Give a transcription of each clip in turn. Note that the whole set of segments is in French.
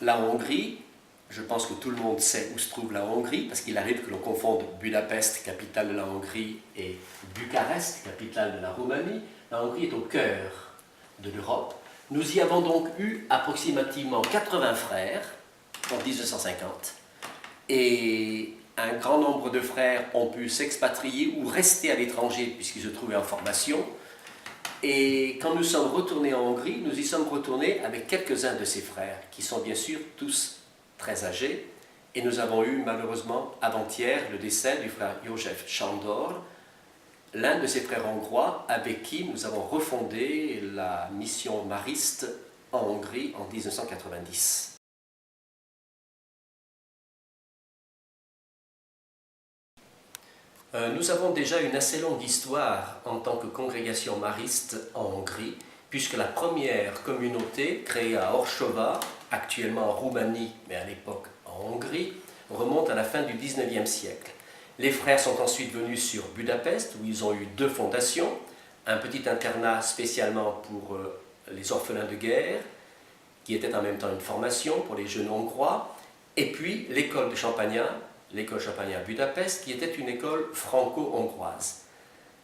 La Hongrie, je pense que tout le monde sait où se trouve la Hongrie, parce qu'il arrive que l'on confonde Budapest, capitale de la Hongrie, et Bucarest, capitale de la Roumanie. La Hongrie est au cœur de l'Europe. Nous y avons donc eu approximativement 80 frères en 1950, et un grand nombre de frères ont pu s'expatrier ou rester à l'étranger puisqu'ils se trouvaient en formation. Et quand nous sommes retournés en Hongrie, nous y sommes retournés avec quelques-uns de ces frères, qui sont bien sûr tous très âgés. Et nous avons eu malheureusement avant-hier le décès du frère József Sándor, l'un de ces frères hongrois avec qui nous avons refondé la mission mariste en Hongrie en 1990. Nous avons déjà une assez longue histoire en tant que congrégation mariste en Hongrie, puisque la première communauté créée à Orshova, actuellement en Roumanie, mais à l'époque en Hongrie, remonte à la fin du XIXe siècle. Les frères sont ensuite venus sur Budapest, où ils ont eu 2 fondations, un petit internat spécialement pour les orphelins de guerre, qui était en même temps une formation pour les jeunes hongrois, et puis l'école de Champagnat, l'école Champagnat à Budapest, qui était une école franco-hongroise.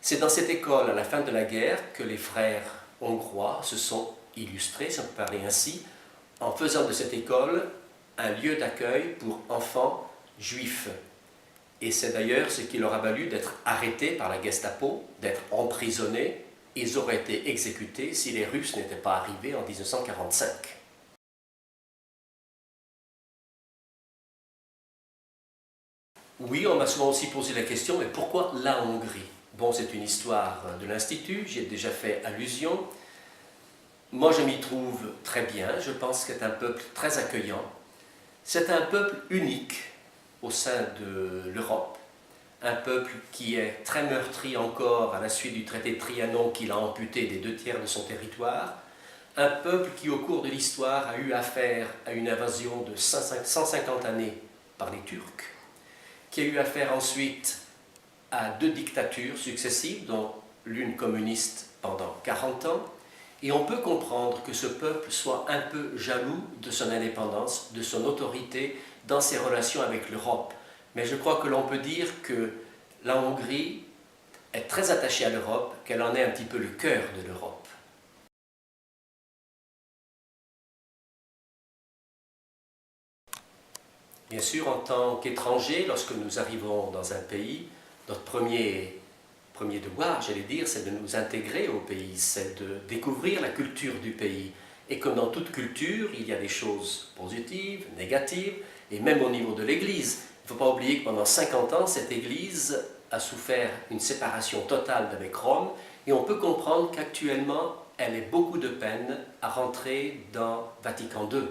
C'est dans cette école, à la fin de la guerre, que les frères hongrois se sont illustrés, si on peut parler ainsi, en faisant de cette école un lieu d'accueil pour enfants juifs. Et c'est d'ailleurs ce qui leur a valu d'être arrêtés par la Gestapo, d'être emprisonnés. Ils auraient été exécutés si les Russes n'étaient pas arrivés en 1945. Oui, on m'a souvent aussi posé la question, mais pourquoi la Hongrie? Bon, c'est une histoire de l'Institut, j'y ai déjà fait allusion. Moi, je m'y trouve très bien, je pense que c'est un peuple très accueillant. C'est un peuple unique au sein de l'Europe, un peuple qui est très meurtri encore à la suite du traité de Trianon qui l'a amputé des 2/3 de son territoire, un peuple qui au cours de l'histoire a eu affaire à une invasion de 150 années par les Turcs, qui a eu affaire ensuite à 2 dictatures successives, dont l'une communiste pendant 40 ans, et on peut comprendre que ce peuple soit un peu jaloux de son indépendance, de son autorité dans ses relations avec l'Europe. Mais je crois que l'on peut dire que la Hongrie est très attachée à l'Europe, qu'elle en est un petit peu le cœur de l'Europe. Bien sûr, en tant qu'étranger, lorsque nous arrivons dans un pays, notre premier devoir, j'allais dire, c'est de nous intégrer au pays, c'est de découvrir la culture du pays. Et comme dans toute culture, il y a des choses positives, négatives, et même au niveau de l'Église. Il ne faut pas oublier que pendant 50 ans, cette Église a souffert une séparation totale d'avec Rome, et on peut comprendre qu'actuellement, elle ait beaucoup de peine à rentrer dans Vatican II.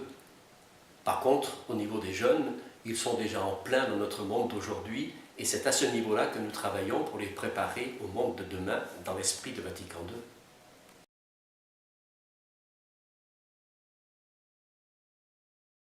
Par contre, au niveau des jeunes, ils sont déjà en plein dans notre monde d'aujourd'hui, et c'est à ce niveau-là que nous travaillons pour les préparer au monde de demain dans l'esprit de Vatican II.